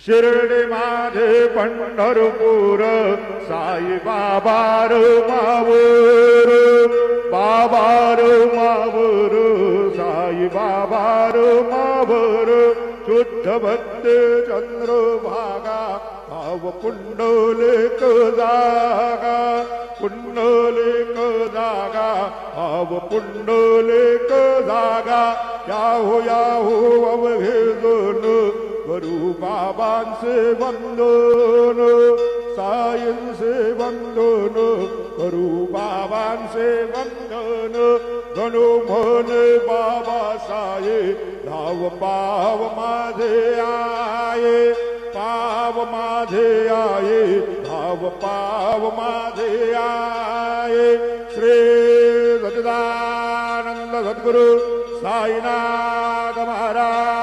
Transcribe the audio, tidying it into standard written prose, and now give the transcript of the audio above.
शिर्डी माझे पंढरपूर साई बाबार मावर बाबार मावर साई बाबार मावर शुद्ध भक्त चंद्रभागा भाव पुंडलिक जागा पुंडलिक जागा भाव पुंडलिक जागा याहू याहू अवघेजन करू बाबांचे वंदन साईंचे वंदन करू बाबांचे वंदन गणू म्हणे बाबा साये धाव पाव माझे आये पाव माझे आये धाव पाव माझे आये श्री सच्चिदानंद सद्गुरु साईनाथ महाराज